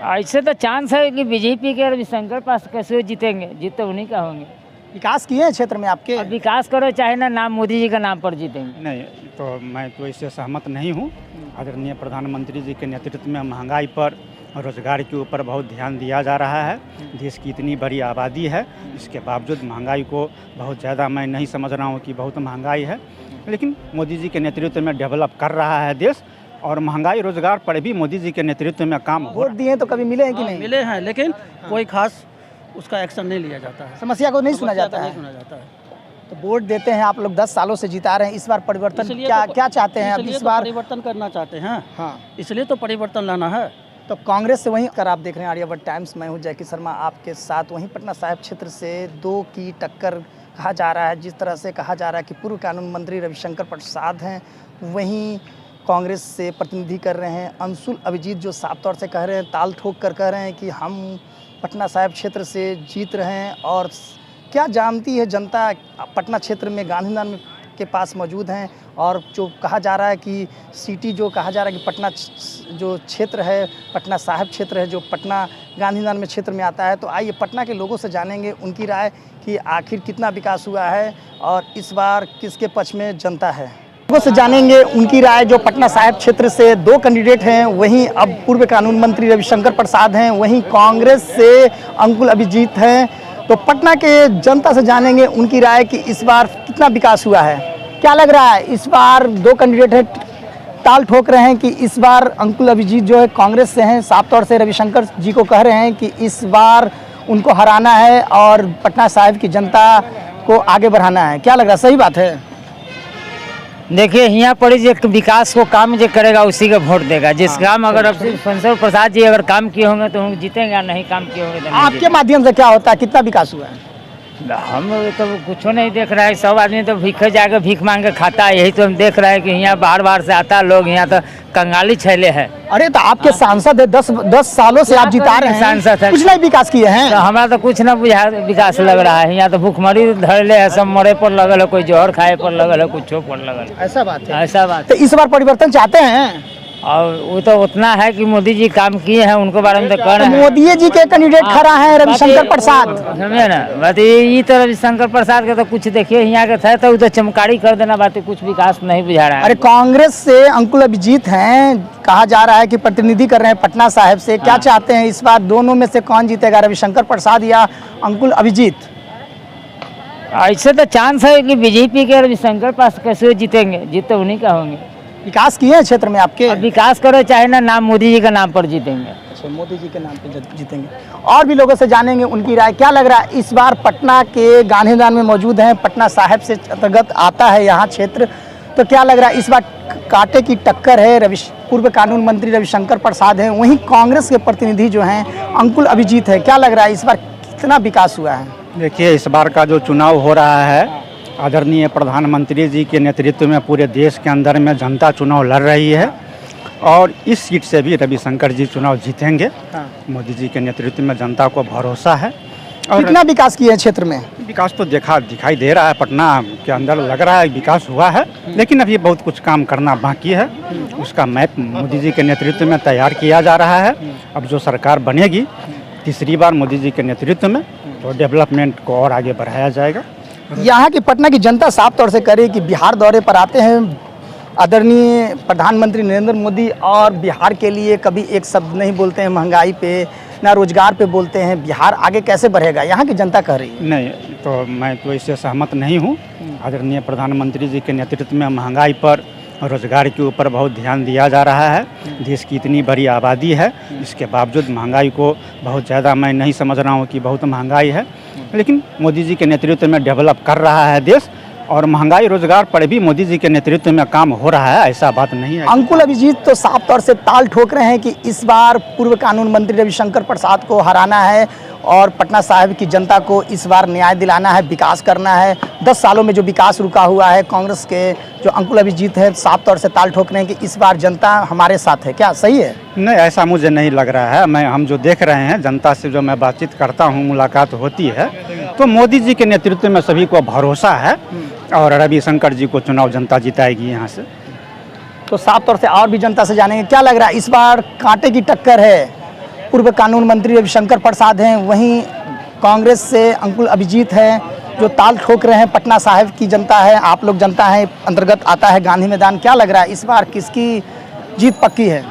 ऐसे तो चांस है कि बीजेपी के रविशंकर पास कैसे जीतेंगे, जीत तो उन्हीं का होंगे। विकास किए हैं क्षेत्र में आपके? अब विकास करो चाहे ना, नाम मोदी जी का नाम पर जीतेंगे। नहीं, तो मैं तो इससे सहमत नहीं हूँ। आदरणीय प्रधानमंत्री जी के नेतृत्व में महंगाई पर, रोजगार के ऊपर बहुत ध्यान दिया जा रहा है। देश की इतनी बड़ी आबादी है, इसके बावजूद महंगाई को बहुत ज़्यादा मैं नहीं समझ रहा हूँ कि बहुत महंगाई है, लेकिन मोदी जी के नेतृत्व में डेवलप कर रहा है देश। और महंगाई रोजगार पर भी मोदी जी के नेतृत्व में काम हो वोट दिए तो कभी मिले हैं कि नहीं? मिले हैं, लेकिन कोई खास उसका एक्शन नहीं लिया जाता है, समस्या को नहीं सुना जाता है। नहीं सुना जाता है। तो वोट देते हैं आप लोग, 10 सालों से जिता रहे हैं, इस बार परिवर्तन क्या चाहते हैं? अब इसलिए इस तो बार परिवर्तन करना चाहते हैं। हाँ, इसलिए तो परिवर्तन लाना है। तो कांग्रेस से वहीं कर आप देख रहे हैं आर्यावर्त टाइम्स, मैं हूं जैकी शर्मा आपके साथ। वहीं पटना साहिब क्षेत्र से दो की टक्कर कहा जा रहा है। जिस तरह से कहा जा रहा है कि पूर्व कानून मंत्री रविशंकर प्रसाद हैं, वहीं कांग्रेस से प्रतिनिधि कर रहे हैं अंशुल अभिजीत, जो साफ तौर से कह रहे हैं, ताल ठोक कर कह रहे हैं कि हम पटना साहिब क्षेत्र से जीत रहे हैं। और क्या जानती है जनता पटना क्षेत्र में गांधी मैदान के पास मौजूद हैं, और जो कहा जा रहा है कि सिटी जो कहा जा रहा है कि पटना जो क्षेत्र है, पटना साहिब क्षेत्र है, जो पटना गांधी मैदान में क्षेत्र में आता है। तो आइए पटना के लोगों से जानेंगे उनकी राय कि आखिर कितना विकास हुआ है और इस बार किसके पक्ष में जनता है। लोगों से जानेंगे उनकी राय। जो पटना साहिब क्षेत्र से दो कैंडिडेट हैं, वहीं अब पूर्व कानून मंत्री रविशंकर प्रसाद हैं, वहीं कांग्रेस से अंशुल अभिजीत हैं। तो पटना के जनता से जानेंगे उनकी राय कि इस बार कितना विकास हुआ है। क्या लग रहा है इस बार? दो कैंडिडेट हैं, ताल ठोक रहे हैं कि इस बार अंशुल अभिजीत जो है कांग्रेस से हैं, साफ तौर से रविशंकर जी को कह रहे हैं कि इस बार उनको हराना है और पटना साहिब की जनता को आगे बढ़ाना है। क्या लग रहा है, सही बात है? देखिए, यहाँ पर जो विकास को काम जो करेगा उसी का वोट देगा। जिस काम अगर अब रविशंकर प्रसाद जी अगर काम किए होंगे तो हम जीतेंगे, और नहीं काम किए होंगे तो नहीं आपके माध्यम से क्या होता है, कितना विकास हुआ है? हम तो कुछ नहीं देख रहे हैं। सब आदमी तो भीखे जाके भीख मांग के खाता है। यही तो हम देख रहे हैं कि यहाँ बार बार से आता है लोग, यहाँ तो कंगाली छैले है। अरे तो आपके सांसद है, 10 सालों से आप जिता रहे हैं, सांसद है, कुछ नहीं विकास किए हैं? तो हमारा तो कुछ ना बुझा विकास लग रहा है। यहाँ तो भूखमरी धरले है, सब मरे पर लगल है, कोई जहर खाए पर लगल है, कुछ पर लगल है। ऐसा बात है? ऐसा बात। तो इस बार परिवर्तन चाहते हैं? और वो तो उतना है कि मोदी जी काम किए हैं, उनके बारे में तो कह रहे हैं। मोदी जी के कैंडिडेट खड़ा है रविशंकर प्रसाद, समझे ना बात। ये तो रविशंकर प्रसाद के तो कुछ देखिए यहाँ के थे तो चमकारी कर देना, बात कुछ विकास नहीं बुझा रहा है। अरे कांग्रेस से अंशुल अभिजीत हैं, कहा जा रहा है कि प्रतिनिधि कर रहे हैं पटना साहिब से। क्या चाहते हैं इस बार, दोनों में से कौन जीतेगा, रविशंकर प्रसाद या अंशुल अभिजीत? ऐसे तो चांस है कि बीजेपी के रविशंकर पास कैसे जीतेंगे, जीत तो उन्हीं का होंगे। विकास किए हैं क्षेत्र में आपके? अब विकास करो चाहे ना, नाम मोदी जी का नाम पर जीतेंगे। अच्छा, मोदी जी के नाम पे जीतेंगे। और भी लोगों से जानेंगे उनकी राय। क्या लग रहा है इस बार पटना के गांधी मैदान में मौजूद हैं, पटना साहिब से अंतर्गत आता है यहाँ क्षेत्र, तो क्या लग रहा है इस बार कांटे की टक्कर है? पूर्व कानून मंत्री रविशंकर प्रसाद हैं, वहीं कांग्रेस के प्रतिनिधि जो हैं अंशुल अभिजीत है। क्या लग रहा है इस बार कितना विकास हुआ है? देखिए, इस बार का जो चुनाव हो रहा है, आदरणीय प्रधानमंत्री जी के नेतृत्व में पूरे देश के अंदर में जनता चुनाव लड़ रही है, और इस सीट से भी रविशंकर जी चुनाव जीतेंगे। मोदी जी के नेतृत्व में जनता को भरोसा है। और कितना विकास किए हैं क्षेत्र में? विकास तो दिखाई दे रहा है, पटना के अंदर लग रहा है विकास हुआ है, लेकिन अभी बहुत कुछ काम करना बाकी है। उसका मैप मोदी जी के नेतृत्व में तैयार किया जा रहा है। अब जो सरकार बनेगी तीसरी बार मोदी जी के नेतृत्व में, तो डेवलपमेंट को और आगे बढ़ाया जाएगा। यहाँ की पटना की जनता साफ तौर से करे कि बिहार दौरे पर आते हैं आदरणीय प्रधानमंत्री नरेंद्र मोदी, और बिहार के लिए कभी एक शब्द नहीं बोलते हैं, महंगाई पे ना रोजगार पे बोलते हैं। बिहार आगे कैसे बढ़ेगा, यहाँ की जनता कह रही है। नहीं, तो मैं तो इससे सहमत नहीं हूँ। आदरणीय प्रधानमंत्री जी के नेतृत्व में महंगाई पर, रोजगार के ऊपर बहुत ध्यान दिया जा रहा है। देश की इतनी बड़ी आबादी है, इसके बावजूद महंगाई को बहुत ज़्यादा मैं नहीं समझ रहा हूँ कि बहुत महंगाई है, लेकिन मोदी जी के नेतृत्व में डेवलप कर रहा है देश। और महंगाई रोजगार पर भी मोदी जी के नेतृत्व में काम हो रहा है, ऐसा बात नहीं है। अंशुल अभिजीत तो साफ तौर से ताल ठोक रहे हैं कि इस बार पूर्व कानून मंत्री रविशंकर प्रसाद को हराना है और पटना साहिब की जनता को इस बार न्याय दिलाना है, विकास करना है। 10 सालों में जो विकास रुका हुआ है, कांग्रेस के जो अंशुल अभिजीत है साफ तौर से ताल ठोक रहे हैं कि इस बार जनता हमारे साथ है। क्या सही है? नहीं, ऐसा मुझे नहीं लग रहा है। हम जो देख रहे हैं, जनता से जो मैं बातचीत करता हूँ, मुलाकात होती है, तो मोदी जी के नेतृत्व में सभी को भरोसा है, और रविशंकर जी को चुनाव जनता जिताएगी यहाँ से। तो साफ तौर से और भी जनता से जानेंगे क्या लग रहा है इस बार कांटे की टक्कर है पूर्व कानून मंत्री रविशंकर प्रसाद हैं, वहीं कांग्रेस से अंकुल अभिजीत हैं जो ताल ठोक रहे हैं। पटना साहिब की जनता है, आप लोग जनता है, अंतर्गत आता है गांधी मैदान। क्या लग रहा है इस बार किसकी जीत पक्की है?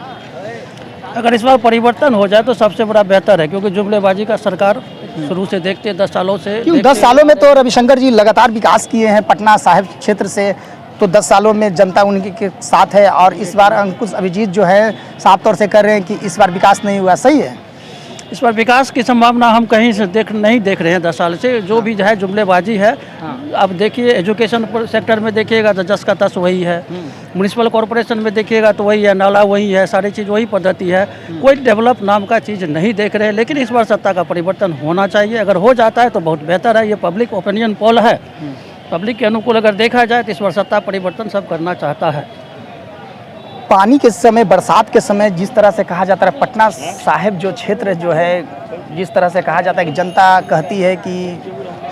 अगर इस बार परिवर्तन हो जाए तो सबसे बड़ा बेहतर है, क्योंकि जुमलेबाजी का सरकार शुरू से देखते 10 सालों से क्यों 10 सालों में तो रविशंकर जी लगातार विकास किए हैं पटना साहिब क्षेत्र से, तो 10 सालों में जनता उनके के साथ है। और इस बार अंकुश अभिजीत जो है साफ तौर से कर रहे हैं कि इस बार विकास नहीं हुआ, सही है? इस बार विकास की संभावना हम कहीं से नहीं देख रहे हैं 10 साल से। जो भी है जुमलेबाजी है। अब देखिए एजुकेशन सेक्टर में देखिएगा तो 10 का 10 वही है, म्यूनिसिपल कॉरपोरेशन में देखिएगा तो वही है, नाला वही है, सारी चीज़ वही पद्धति है। कोई डेवलप नाम का चीज़ नहीं देख रहे हैं। लेकिन इस बार सत्ता का परिवर्तन होना चाहिए। अगर हो जाता है तो बहुत बेहतर है। ये पब्लिक ओपिनियन पोल है, पब्लिक के अनुकूल अगर देखा जाए तो इस बार सत्ता परिवर्तन सब करना चाहता है। पानी के समय, बरसात के समय जिस तरह से कहा जाता है पटना साहिब जो क्षेत्र जो है, जिस तरह से कहा जाता है कि जनता कहती है कि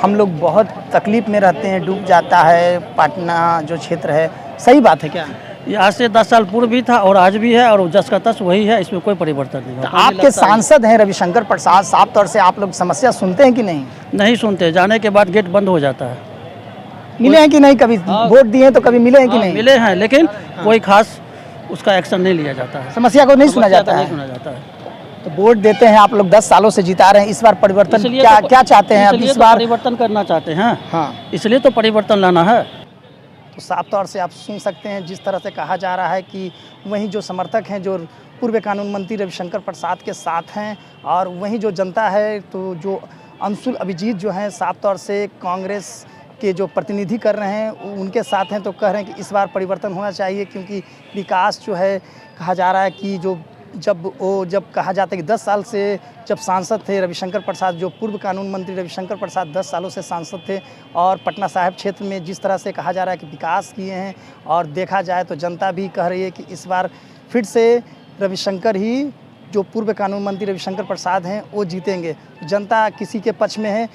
हम लोग बहुत तकलीफ में रहते हैं, डूब जाता है पटना जो क्षेत्र है, सही बात है क्या? ये आज से 10 साल पूर्व भी था और आज भी है, और 10 का 10 वही है। इसमें कोई परिवर्तन नहीं तो होगा। आपके सांसद हैं रविशंकर प्रसाद, साफ तौर से आप लोग समस्या सुनते हैं कि नहीं? नहीं सुनते, जाने के बाद गेट बंद हो जाता है। मिले हैं कि नहीं? कभी वोट दिए हैं तो कभी मिले हैं कि नहीं? मिले हैं, लेकिन कोई खास उसका एक्शन नहीं लिया जाता है। समस्या को नहीं सुना समस्या जाता तो नहीं है। सुना जाता है। तो वोट देते हैं आप लोग, 10 सालों से जिता रहे हैं, इस बार परिवर्तन इसलिए क्या तो- क्या चाहते हैं? अब इसलिए इस तो बार परिवर्तन करना चाहते हैं। हाँ, इसलिए तो परिवर्तन लाना है। तो साफ तौर से आप सुन सकते हैं जिस तरह से कहा जा रहा है कि वहीं जो समर्थक हैं जो पूर्व कानून मंत्री रविशंकर प्रसाद के साथ हैं, और वहीं जो जनता है तो जो अंशुल अभिजीत जो हैं साफ तौर से कांग्रेस के जो प्रतिनिधि कर रहे हैं उनके साथ हैं, तो कह रहे हैं कि इस बार परिवर्तन होना चाहिए। क्योंकि विकास जो है कहा जा रहा है कि जब कहा जाता है कि 10 साल से जब सांसद थे रविशंकर प्रसाद, जो पूर्व कानून मंत्री रविशंकर प्रसाद 10 सालों से सांसद थे, और पटना साहिब क्षेत्र में जिस तरह से कहा जा रहा है कि विकास किए हैं, और देखा जाए तो जनता भी कह रही है कि इस बार फिर से रविशंकर ही, जो पूर्व कानून मंत्री रविशंकर प्रसाद हैं, वो जीतेंगे। जनता किसी के पक्ष में है,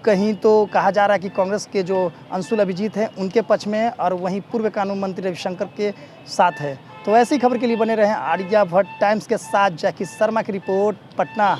कहीं तो कहा जा रहा है कि कांग्रेस के जो अंशुल अभिजीत हैं उनके पक्ष में है, और वहीं पूर्व कानून मंत्री रविशंकर के साथ है। तो ऐसी खबर के लिए बने रहें आर्या भट्ट टाइम्स के साथ। जैकी शर्मा की रिपोर्ट, पटना।